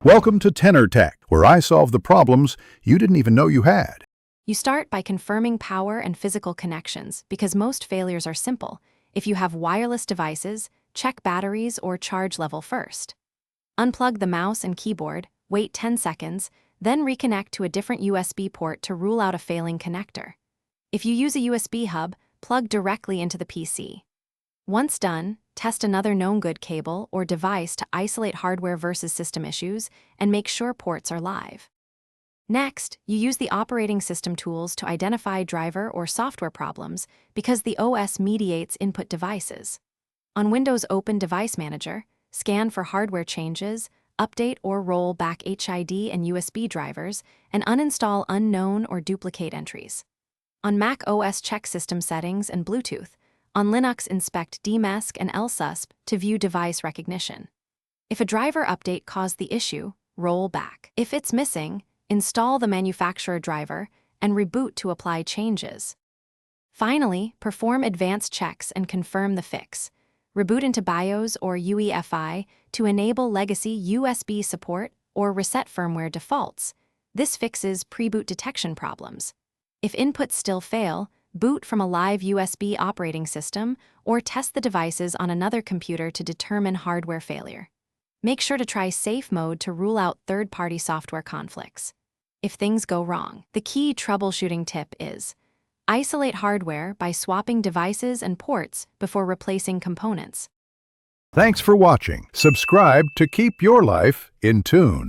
Welcome to Tenor Tech, where I solve the problems you didn't even know you had. You start by confirming power and physical connections because most failures are simple. If you have wireless devices, check batteries or charge level first. Unplug the mouse and keyboard, wait 10 seconds, then reconnect to a different USB port to rule out a failing connector. If you use a USB hub, plug directly into the PC. Once done, test another known good cable or device to isolate hardware versus system issues and make sure ports are live. Next, you use the operating system tools to identify driver or software problems because the OS mediates input devices. On Windows Open Device Manager, scan for hardware changes, update or roll back HID and USB drivers, and uninstall unknown or duplicate entries. On Mac OS, check system settings and Bluetooth. On Linux, inspect DMESC and LSUSP to view device recognition. If a driver update caused the issue, roll back. If it's missing, install the manufacturer driver and reboot to apply changes. Finally, perform advanced checks and confirm the fix. Reboot into BIOS or UEFI to enable legacy USB support or reset firmware defaults. This fixes pre-boot detection problems. If inputs still fail, boot from a live USB operating system or test the devices on another computer to determine hardware failure. Make sure to try safe mode to rule out third-party software conflicts. If things go wrong, the key troubleshooting tip is isolate hardware by swapping devices and ports before replacing components. Thanks for watching. Subscribe to keep your life in tune.